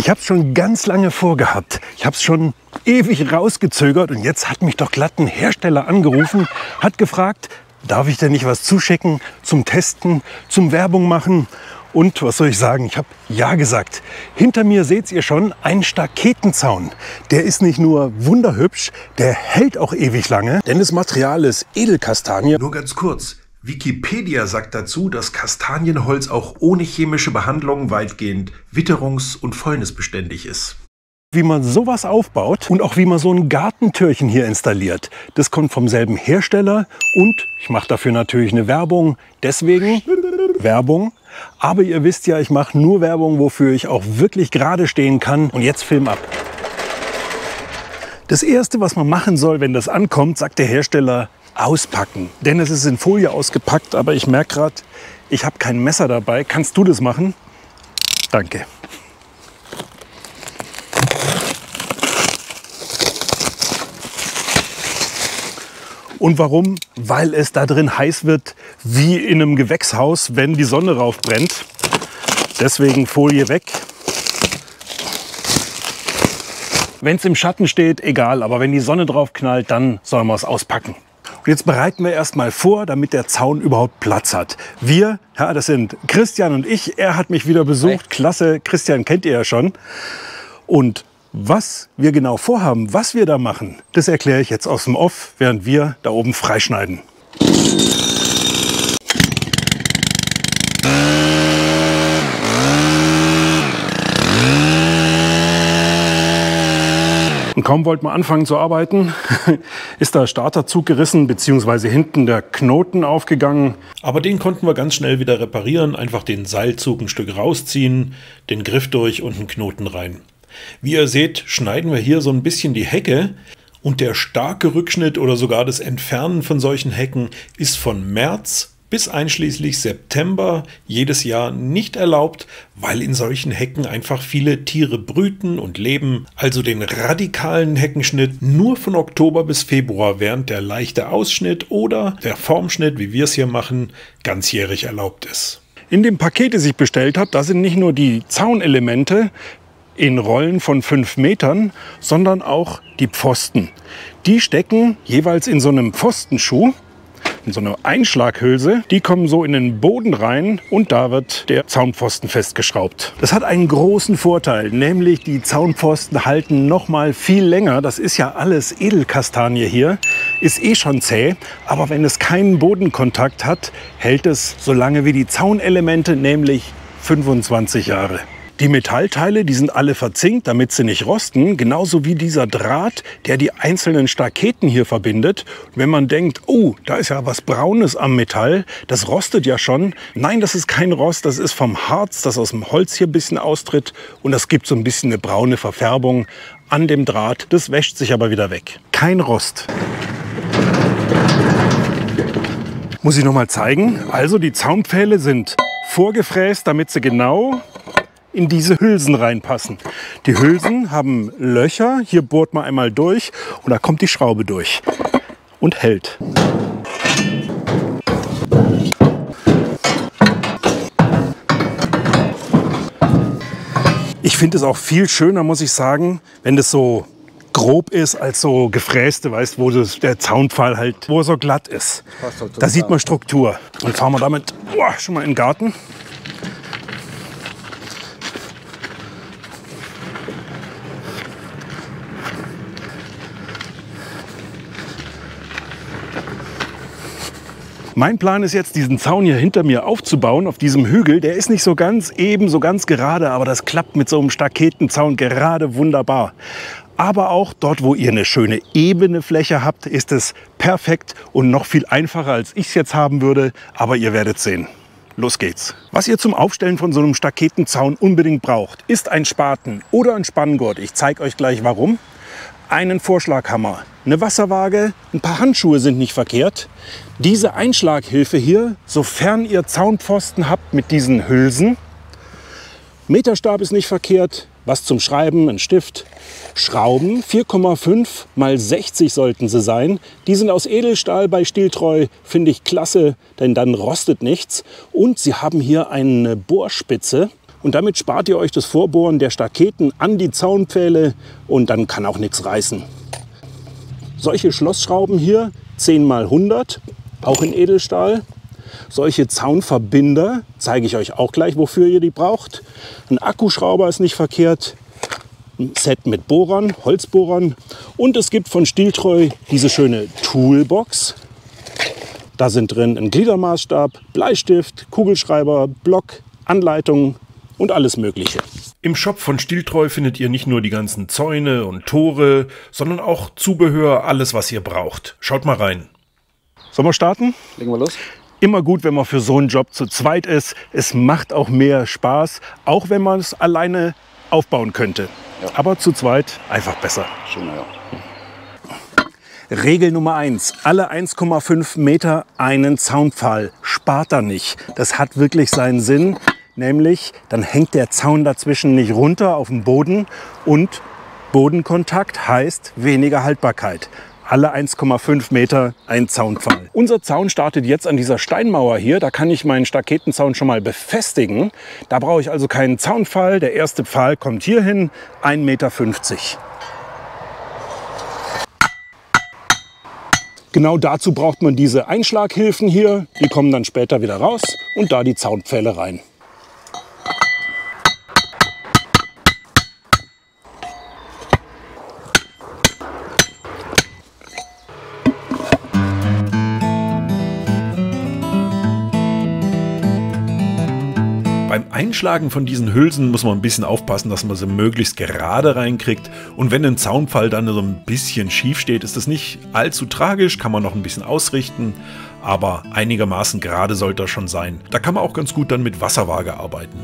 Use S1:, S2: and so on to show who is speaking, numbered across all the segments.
S1: Ich habe es schon ganz lange vorgehabt. Ich habe es schon ewig rausgezögert und jetzt hat mich doch glatt ein Hersteller angerufen, hat gefragt, darf ich denn nicht was zuschicken zum Testen, zum Werbung machen? Und was soll ich sagen, ich habe ja gesagt. Hinter mir seht ihr schon einen Staketenzaun. Der ist nicht nur wunderhübsch, der hält auch ewig lange, denn das Material ist Edelkastanie.
S2: Nur ganz kurz. Wikipedia sagt dazu, dass Kastanienholz auch ohne chemische Behandlung weitgehend witterungs- und fäulnisbeständig ist.
S1: Wie man sowas aufbaut und auch wie man so ein Gartentürchen hier installiert, das kommt vom selben Hersteller und ich mache dafür natürlich eine Werbung. Deswegen Werbung. Aber ihr wisst ja, ich mache nur Werbung, wofür ich auch wirklich gerade stehen kann. Und jetzt Film ab. Das Erste, was man machen soll, wenn das ankommt, sagt der Hersteller, auspacken. Denn es ist in Folie ausgepackt, aber ich merke gerade, ich habe kein Messer dabei. Kannst du das machen? Danke. Und warum? Weil es da drin heiß wird wie in einem Gewächshaus, wenn die Sonne rauf brennt. Deswegen Folie weg. Wenn es im Schatten steht, egal, aber wenn die Sonne drauf knallt, dann soll man es auspacken. Und jetzt bereiten wir erstmal vor, damit der Zaun überhaupt Platz hat. Wir, ja, das sind Christian und ich. Er hat mich wieder besucht. Klasse, Christian kennt ihr ja schon. Und was wir genau vorhaben, was wir da machen, das erkläre ich jetzt aus dem Off, während wir da oben freischneiden. Und kaum wollten wir anfangen zu arbeiten, ist der Starterzug gerissen, beziehungsweise hinten der Knoten aufgegangen.
S3: Aber den konnten wir ganz schnell wieder reparieren, einfach den Seilzug ein Stück rausziehen, den Griff durch und einen Knoten rein. Wie ihr seht, schneiden wir hier so ein bisschen die Hecke und der starke Rückschnitt oder sogar das Entfernen von solchen Hecken ist von März bis einschließlich September jedes Jahr nicht erlaubt, weil in solchen Hecken einfach viele Tiere brüten und leben. Also den radikalen Heckenschnitt nur von Oktober bis Februar, während der leichte Ausschnitt oder der Formschnitt, wie wir es hier machen, ganzjährig erlaubt ist.
S1: In dem Paket, das ich bestellt habe, da sind nicht nur die Zaunelemente in Rollen von 5 Metern, sondern auch die Pfosten. Die stecken jeweils in so einem Pfostenschuh, in so einer Einschlaghülse. Die kommen so in den Boden rein und da wird der Zaunpfosten festgeschraubt. Das hat einen großen Vorteil, nämlich die Zaunpfosten halten noch mal viel länger. Das ist ja alles Edelkastanie hier, ist eh schon zäh, aber wenn es keinen Bodenkontakt hat, hält es so lange wie die Zaunelemente, nämlich 25 Jahre. Die Metallteile, die sind alle verzinkt, damit sie nicht rosten, genauso wie dieser Draht, der die einzelnen Staketen hier verbindet. Und wenn man denkt, oh, da ist ja was Braunes am Metall, das rostet ja schon. Nein, das ist kein Rost, das ist vom Harz, das aus dem Holz hier ein bisschen austritt und das gibt so ein bisschen eine braune Verfärbung an dem Draht. Das wäscht sich aber wieder weg. Kein Rost. Muss ich noch mal zeigen. Also die Zaunpfähle sind vorgefräst, damit sie genau in diese Hülsen reinpassen. Die Hülsen haben Löcher, hier bohrt man einmal durch und da kommt die Schraube durch und hält. Ich finde es auch viel schöner, muss ich sagen, wenn das so grob ist als so gefräste, weißt, wo der Zaunpfahl halt, wo er so glatt ist. Da sieht man Struktur. Und fahren wir damit schon mal in den Garten. Mein Plan ist jetzt, diesen Zaun hier hinter mir aufzubauen, auf diesem Hügel. Der ist nicht so ganz eben, so ganz gerade, aber das klappt mit so einem Staketenzaun gerade wunderbar. Aber auch dort, wo ihr eine schöne ebene Fläche habt, ist es perfekt und noch viel einfacher, als ich es jetzt haben würde. Aber ihr werdet sehen. Los geht's. Was ihr zum Aufstellen von so einem Staketenzaun unbedingt braucht, ist ein Spaten oder ein Spanngurt. Ich zeige euch gleich warum. Einen Vorschlaghammer, eine Wasserwaage, ein paar Handschuhe sind nicht verkehrt. Diese Einschlaghilfe hier, sofern ihr Zaunpfosten habt mit diesen Hülsen. Meterstab ist nicht verkehrt, was zum Schreiben, ein Stift. Schrauben, 4,5 x 60 sollten sie sein. Die sind aus Edelstahl bei Stihltreu, finde ich klasse, denn dann rostet nichts. Und sie haben hier eine Bohrspitze. Und damit spart ihr euch das Vorbohren der Staketen an die Zaunpfähle und dann kann auch nichts reißen. Solche Schlossschrauben hier, 10 x 100, auch in Edelstahl. Solche Zaunverbinder, zeige ich euch auch gleich, wofür ihr die braucht. Ein Akkuschrauber ist nicht verkehrt. Ein Set mit Bohrern, Holzbohrern. Und es gibt von Stihltreu diese schöne Toolbox. Da sind drin ein Gliedermaßstab, Bleistift, Kugelschreiber, Block, Anleitung und alles Mögliche.
S3: Im Shop von Stihltreu findet ihr nicht nur die ganzen Zäune und Tore, sondern auch Zubehör, alles was ihr braucht. Schaut mal rein.
S1: Sollen wir starten?
S4: Legen wir los.
S1: Immer gut, wenn man für so einen Job zu zweit ist. Es macht auch mehr Spaß, auch wenn man es alleine aufbauen könnte.
S4: Ja.
S1: Aber zu zweit einfach besser.
S4: Schöner, ja.
S1: Regel Nummer 1. Alle 1,5 Meter einen Zaunpfahl. Spart da nicht. Das hat wirklich seinen Sinn. Nämlich, dann hängt der Zaun dazwischen nicht runter auf dem Boden. Und Bodenkontakt heißt weniger Haltbarkeit. Alle 1,5 Meter ein Zaunpfahl. Unser Zaun startet jetzt an dieser Steinmauer hier. Da kann ich meinen Staketenzaun schon mal befestigen. Da brauche ich also keinen Zaunpfahl. Der erste Pfahl kommt hier hin, 1,50 Meter. Genau dazu braucht man diese Einschlaghilfen hier. Die kommen dann später wieder raus und da die Zaunpfähle rein.
S3: Beim Einschlagen von diesen Hülsen muss man ein bisschen aufpassen, dass man sie möglichst gerade reinkriegt. Und wenn ein Zaunpfahl dann so ein bisschen schief steht, ist das nicht allzu tragisch, kann man noch ein bisschen ausrichten. Aber einigermaßen gerade sollte er schon sein. Da kann man auch ganz gut dann mit Wasserwaage arbeiten.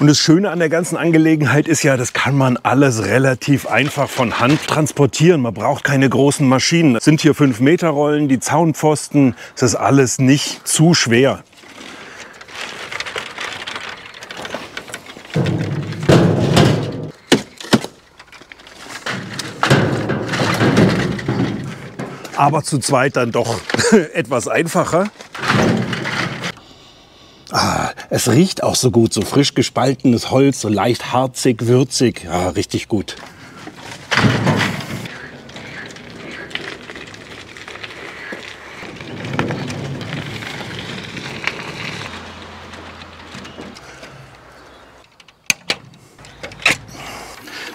S1: Und das Schöne an der ganzen Angelegenheit ist ja, das kann man alles relativ einfach von Hand transportieren. Man braucht keine großen Maschinen. Es sind hier 5 Meter Rollen, die Zaunpfosten. Es ist alles nicht zu schwer. Aber zu zweit dann doch etwas einfacher. Es riecht auch so gut, so frisch gespaltenes Holz, so leicht harzig, würzig. Ja, richtig gut.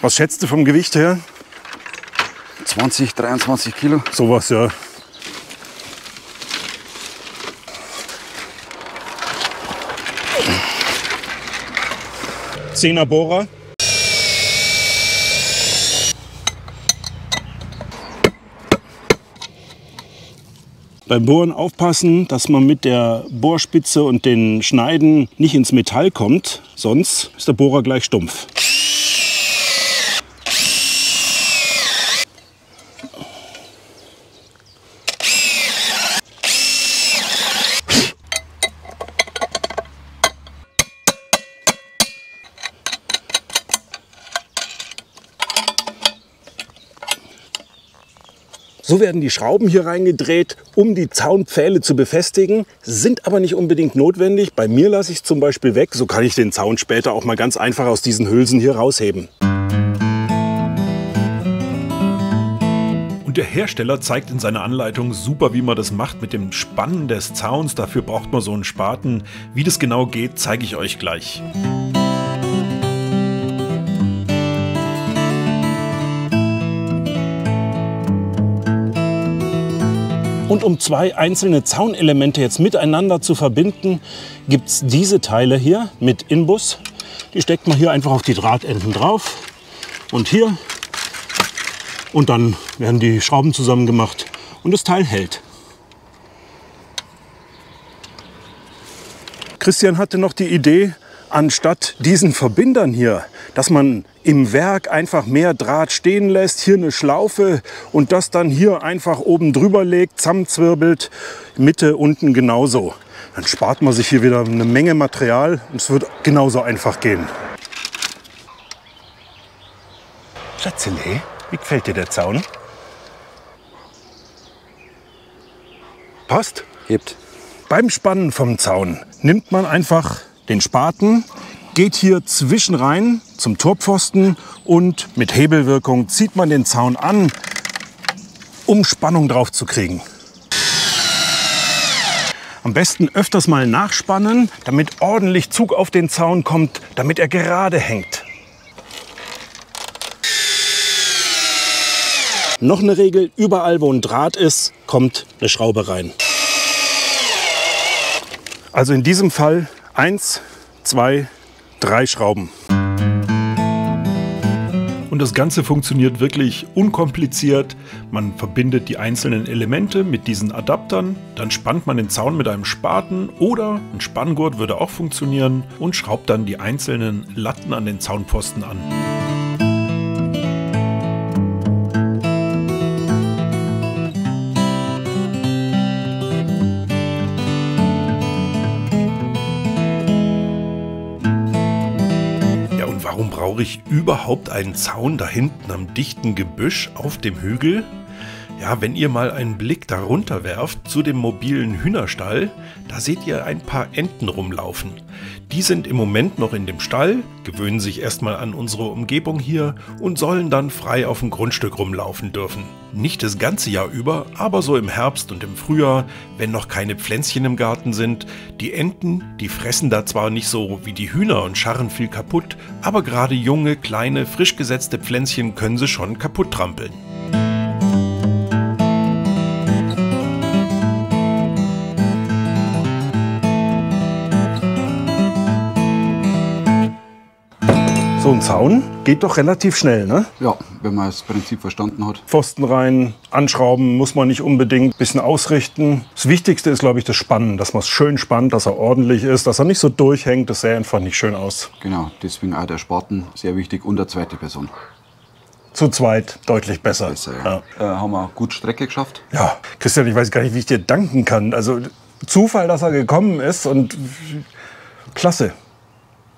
S1: Was schätzt du vom Gewicht her?
S4: 20, 23 Kilo.
S1: Sowas, ja. Zehner Bohrer. Beim Bohren aufpassen, dass man mit der Bohrspitze und den Schneiden nicht ins Metall kommt, sonst ist der Bohrer gleich stumpf. So werden die Schrauben hier reingedreht, um die Zaunpfähle zu befestigen, sind aber nicht unbedingt notwendig. Bei mir lasse ich es zum Beispiel weg, so kann ich den Zaun später auch mal ganz einfach aus diesen Hülsen hier rausheben.
S3: Und der Hersteller zeigt in seiner Anleitung super, wie man das macht mit dem Spannen des Zauns. Dafür braucht man so einen Spaten. Wie das genau geht, zeige ich euch gleich.
S1: Und um 2 einzelne Zaunelemente jetzt miteinander zu verbinden, gibt es diese Teile hier mit Inbus. Die steckt man hier einfach auf die Drahtenden drauf und hier. Und dann werden die Schrauben zusammen gemacht und das Teil hält. Christian hatte noch die Idee, anstatt diesen Verbindern hier, dass man im Werk einfach mehr Draht stehen lässt, hier eine Schlaufe und das dann hier einfach oben drüber legt, zusammenzwirbelt, Mitte, unten genauso. Dann spart man sich hier wieder eine Menge Material und es wird genauso einfach gehen. Schatzele, wie gefällt dir der Zaun? Passt.
S4: Hebt.
S1: Beim Spannen vom Zaun nimmt man einfach den Spaten, geht hier zwischen rein zum Torpfosten und mit Hebelwirkung zieht man den Zaun an, um Spannung drauf zu kriegen. Am besten öfters mal nachspannen, damit ordentlich Zug auf den Zaun kommt, damit er gerade hängt. Noch eine Regel, überall wo ein Draht ist, kommt eine Schraube rein. Also in diesem Fall 1, 2, 3 Schrauben.
S3: Und das Ganze funktioniert wirklich unkompliziert. Man verbindet die einzelnen Elemente mit diesen Adaptern, dann spannt man den Zaun mit einem Spaten oder ein Spanngurt würde auch funktionieren und schraubt dann die einzelnen Latten an den Zaunpfosten an. Warum brauche ich überhaupt einen Zaun da hinten am dichten Gebüsch auf dem Hügel? Ja, wenn ihr mal einen Blick darunter werft zu dem mobilen Hühnerstall, da seht ihr ein paar Enten rumlaufen. Die sind im Moment noch in dem Stall, gewöhnen sich erstmal an unsere Umgebung hier und sollen dann frei auf dem Grundstück rumlaufen dürfen. Nicht das ganze Jahr über, aber so im Herbst und im Frühjahr, wenn noch keine Pflänzchen im Garten sind. Die Enten, die fressen da zwar nicht so wie die Hühner und scharren viel kaputt, aber gerade junge, kleine, frisch gesetzte Pflänzchen können sie schon kaputt trampeln.
S1: So ein Zaun geht doch relativ schnell, ne?
S4: Ja, wenn man das Prinzip verstanden hat.
S1: Pfosten rein, anschrauben muss man nicht unbedingt, bisschen ausrichten. Das Wichtigste ist, glaube ich, das Spannen, dass man es schön spannt, dass er ordentlich ist, dass er nicht so durchhängt, das sähe einfach nicht schön aus.
S4: Genau, deswegen auch der Spaten, sehr wichtig, und der zweite Person.
S1: Zu zweit deutlich besser.
S4: Ja. Haben wir gut Strecke geschafft.
S1: Ja, Christian, ich weiß gar nicht, wie ich dir danken kann. Also Zufall, dass er gekommen ist und klasse.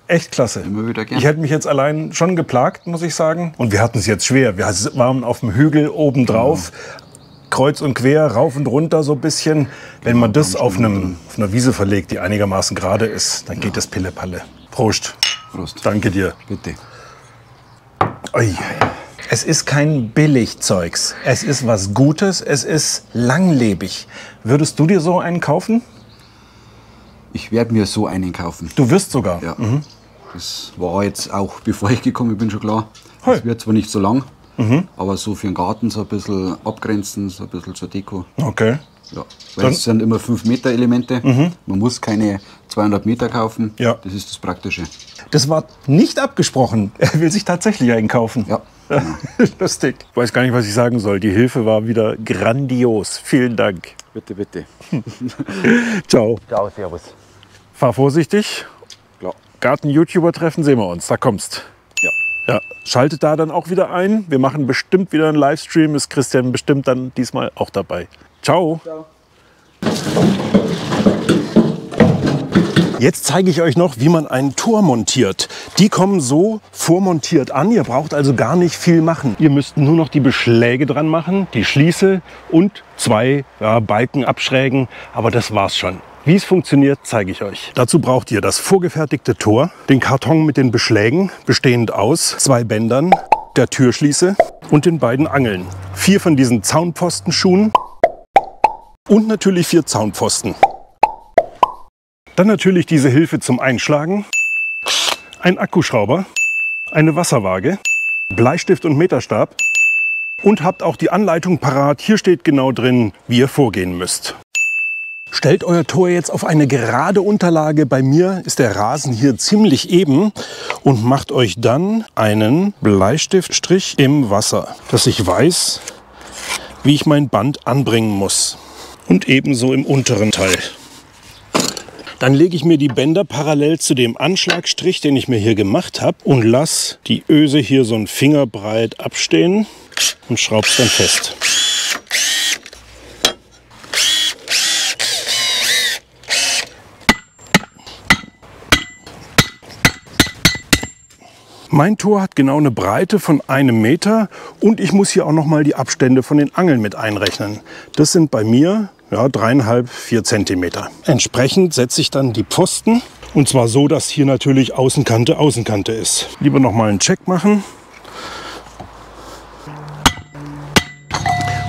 S1: Echt klasse.
S4: Immer wieder gern.
S1: Ich hätte mich jetzt allein schon geplagt, muss ich sagen. Und wir hatten es jetzt schwer. Wir waren auf dem Hügel oben drauf, kreuz und quer, rauf und runter so ein bisschen. Wenn man das auf einer Wiese verlegt, die einigermaßen gerade ist, dann geht das Pille-Palle. Prost.
S4: Prost.
S1: Danke dir.
S4: Bitte.
S1: Ui. Es ist kein Billigzeugs. Es ist was Gutes, es ist langlebig. Würdest du dir so einen kaufen?
S4: Ich werde mir so einen kaufen.
S1: Du wirst sogar?
S4: Ja. Das war jetzt auch, bevor ich gekommen bin, schon klar. Es wird zwar nicht so lang, aber so für den Garten so ein bisschen abgrenzen, so ein bisschen zur Deko.
S1: Okay.
S4: Ja, weil es sind immer 5 Meter Elemente. Man muss keine 200 Meter kaufen.
S1: Ja.
S4: Das ist das Praktische.
S1: Das war nicht abgesprochen. Er will sich tatsächlich einen kaufen.
S4: Ja. Genau.
S1: Lustig. Ich weiß gar nicht, was ich sagen soll. Die Hilfe war wieder grandios. Vielen Dank.
S4: Bitte, bitte.
S1: Ciao.
S4: Ciao, servus.
S1: Fahr vorsichtig.
S4: Klar.
S1: Garten-YouTuber-Treffen sehen wir uns. Da kommst.
S4: Ja.
S1: Ja. Schaltet da dann auch wieder ein. Wir machen bestimmt wieder einen Livestream. Ist Christian bestimmt dann diesmal auch dabei. Ciao.
S4: Ciao.
S1: Jetzt zeige ich euch noch, wie man ein Tor montiert. Die kommen so vormontiert an. Ihr braucht also gar nicht viel machen. Ihr müsst nur noch die Beschläge dran machen, die Schließe und 2 Balken abschrägen. Aber das war's schon. Wie es funktioniert, zeige ich euch. Dazu braucht ihr das vorgefertigte Tor, den Karton mit den Beschlägen, bestehend aus 2 Bändern, der Türschließe und den beiden Angeln. 4 von diesen Zaunpfostenschuhen und natürlich 4 Zaunpfosten. Dann natürlich diese Hilfe zum Einschlagen, ein Akkuschrauber, eine Wasserwaage, Bleistift und Meterstab und habt auch die Anleitung parat. Hier steht genau drin, wie ihr vorgehen müsst. Stellt euer Tor jetzt auf eine gerade Unterlage. Bei mir ist der Rasen hier ziemlich eben und macht euch dann einen Bleistiftstrich im Wasser, dass ich weiß, wie ich mein Band anbringen muss. Und ebenso im unteren Teil. Dann lege ich mir die Bänder parallel zu dem Anschlagstrich, den ich mir hier gemacht habe, und lasse die Öse hier so einen Fingerbreit abstehen und schraube es dann fest. Mein Tor hat genau eine Breite von 1 Meter und ich muss hier auch noch mal die Abstände von den Angeln mit einrechnen. Das sind bei mir ja, 3,5, 4 Zentimeter. Entsprechend setze ich dann die Pfosten. Und zwar so, dass hier natürlich Außenkante Außenkante ist. Lieber noch mal einen Check machen.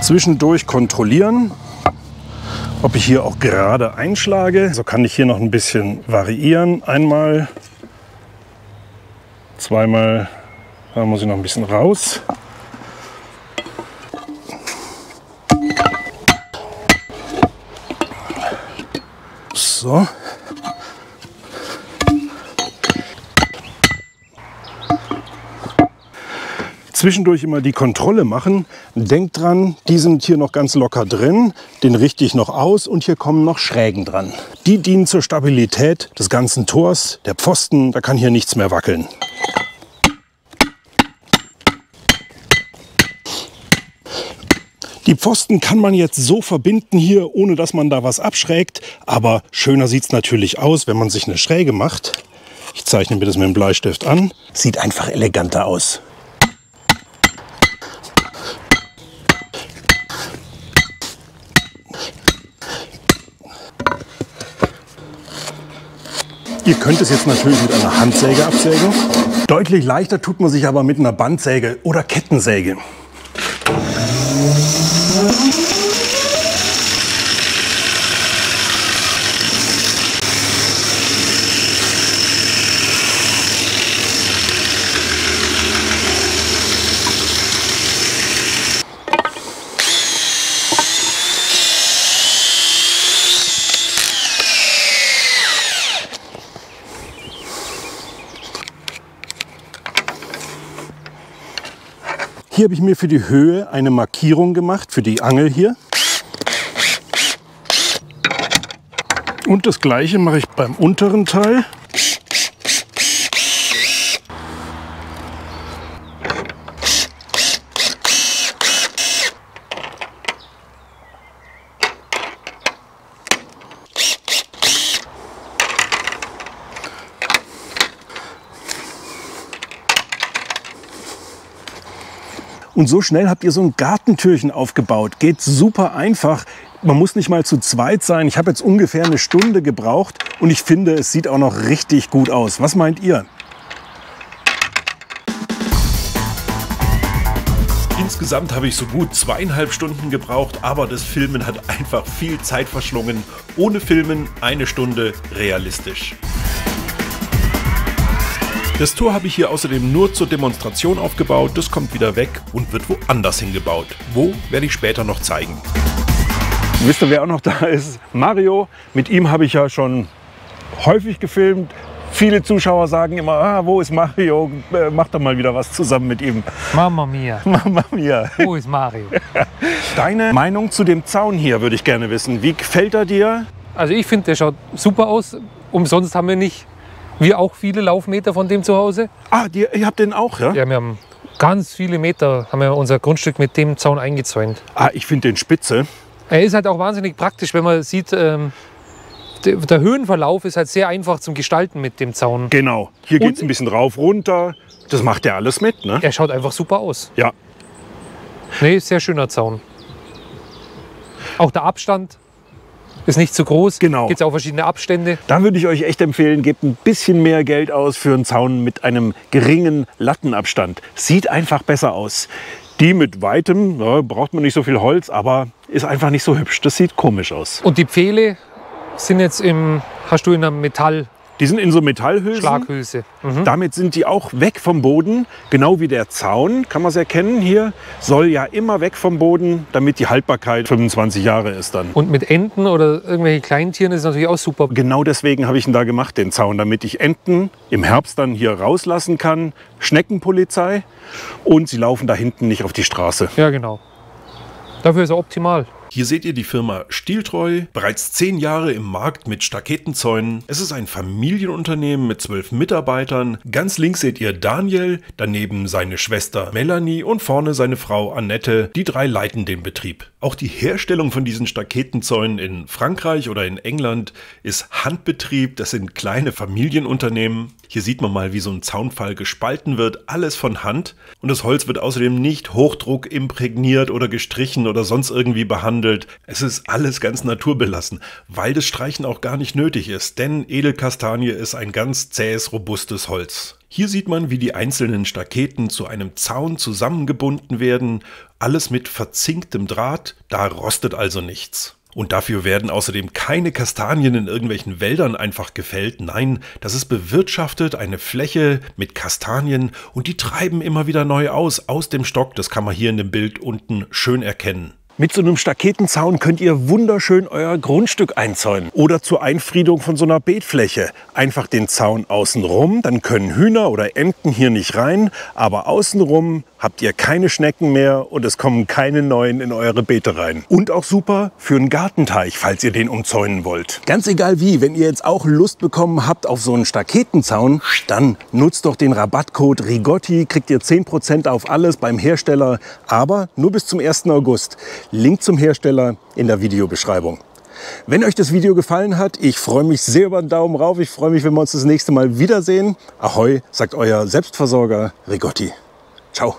S1: Zwischendurch kontrollieren, ob ich hier auch gerade einschlage. So kann ich hier noch ein bisschen variieren. Einmal, zweimal, da muss ich noch ein bisschen raus. So. Zwischendurch immer die Kontrolle machen. Denkt dran, die sind hier noch ganz locker drin. Den richte ich noch aus und hier kommen noch Schrägen dran. Die dienen zur Stabilität des ganzen Tors, der Pfosten. Da kann hier nichts mehr wackeln. Die Pfosten kann man jetzt so verbinden hier, ohne dass man da was abschrägt. Aber schöner sieht es natürlich aus, wenn man sich eine Schräge macht. Ich zeichne mir das mit dem Bleistift an. Sieht einfach eleganter aus. Ihr könnt es jetzt natürlich mit einer Handsäge absägen. Deutlich leichter tut man sich aber mit einer Bandsäge oder Kettensäge. Hier habe ich mir für die Höhe eine Markierung gemacht, für die Angel hier. Und das gleiche mache ich beim unteren Teil. Und so schnell habt ihr so ein Gartentürchen aufgebaut. Geht super einfach. Man muss nicht mal zu zweit sein. Ich habe jetzt ungefähr eine Stunde gebraucht und ich finde, es sieht auch noch richtig gut aus. Was meint ihr?
S3: Insgesamt habe ich so gut 2,5 Stunden gebraucht, aber das Filmen hat einfach viel Zeit verschlungen. Ohne Filmen 1 Stunde realistisch. Das Tor habe ich hier außerdem nur zur Demonstration aufgebaut. Das kommt wieder weg und wird woanders hingebaut. Wo, werde ich später noch zeigen.
S1: Wisst ihr, wer auch noch da ist? Mario. Mit ihm habe ich ja schon häufig gefilmt. Viele Zuschauer sagen immer, wo ist Mario? Mach doch mal wieder was zusammen mit ihm.
S5: Mamma mia.
S1: Mamma mia.
S5: Wo ist Mario?
S1: Deine Meinung zu dem Zaun hier würde ich gerne wissen. Wie gefällt er dir?
S5: Also ich finde, der schaut super aus. Umsonst haben wir auch viele Laufmeter von dem zu Hause.
S1: Ah, ihr habt den auch, ja?
S5: Ja, wir haben ganz viele Meter, haben wir unser Grundstück mit dem Zaun eingezäunt.
S1: Ah, ich finde den spitze.
S5: Er ist halt auch wahnsinnig praktisch, wenn man sieht, der Höhenverlauf ist halt sehr einfach zum Gestalten mit dem Zaun.
S1: Genau. Hier geht es ein bisschen rauf, runter. Das macht ja alles mit, ne?
S5: Er schaut einfach super aus.
S1: Ja.
S5: Nee, sehr schöner Zaun. Auch der Abstand ist nicht zu groß.
S1: Genau.
S5: Gibt es auch verschiedene Abstände.
S1: Da würde ich euch echt empfehlen, gebt ein bisschen mehr Geld aus für einen Zaun mit einem geringen Lattenabstand. Sieht einfach besser aus. Die mit weitem, ja, braucht man nicht so viel Holz, aber ist einfach nicht so hübsch. Das sieht komisch aus.
S5: Und die Pfähle sind jetzt hast du in einer Metall.
S1: Die sind in so Metallhülsen.
S5: Schlaghülse. Mhm.
S1: Damit sind die auch weg vom Boden, genau wie der Zaun, kann man es erkennen hier, soll ja immer weg vom Boden, damit die Haltbarkeit 25 Jahre ist dann.
S5: Und mit Enten oder irgendwelchen Kleintieren ist natürlich auch super.
S1: Genau deswegen habe ich ihn da gemacht, den Zaun, damit ich Enten im Herbst dann hier rauslassen kann, Schneckenpolizei, und sie laufen da hinten nicht auf die Straße.
S5: Ja, genau. Dafür ist er optimal.
S3: Hier seht ihr die Firma Stihltreu, bereits 10 Jahre im Markt mit Staketenzäunen. Es ist ein Familienunternehmen mit 12 Mitarbeitern. Ganz links seht ihr Daniel, daneben seine Schwester Melanie und vorne seine Frau Annette. Die 3 leiten den Betrieb. Auch die Herstellung von diesen Staketenzäunen in Frankreich oder in England ist Handbetrieb. Das sind kleine Familienunternehmen. Hier sieht man mal, wie so ein Zaunpfahl gespalten wird. Alles von Hand. Und das Holz wird außerdem nicht Hochdruck imprägniert oder gestrichen oder sonst irgendwie behandelt. Es ist alles ganz naturbelassen, weil das Streichen auch gar nicht nötig ist. Denn Edelkastanie ist ein ganz zähes, robustes Holz. Hier sieht man, wie die einzelnen Staketen zu einem Zaun zusammengebunden werden. Alles mit verzinktem Draht, da rostet also nichts. Und dafür werden außerdem keine Kastanien in irgendwelchen Wäldern einfach gefällt. Nein, das ist bewirtschaftet, eine Fläche mit Kastanien und die treiben immer wieder neu aus dem Stock. Das kann man hier in dem Bild unten schön erkennen.
S1: Mit so einem Staketenzaun könnt ihr wunderschön euer Grundstück einzäunen. Oder zur Einfriedung von so einer Beetfläche. Einfach den Zaun außenrum, dann können Hühner oder Enten hier nicht rein. Aber außenrum habt ihr keine Schnecken mehr und es kommen keine neuen in eure Beete rein. Und auch super für einen Gartenteich, falls ihr den umzäunen wollt. Ganz egal wie, wenn ihr jetzt auch Lust bekommen habt auf so einen Staketenzaun, dann nutzt doch den Rabattcode RIGOTTI, kriegt ihr 10% auf alles beim Hersteller, aber nur bis zum 1. August. Link zum Hersteller in der Videobeschreibung. Wenn euch das Video gefallen hat, ich freue mich sehr über einen Daumen rauf. Ich freue mich, wenn wir uns das nächste Mal wiedersehen. Ahoi, sagt euer Selbstversorger Rigotti. Ciao.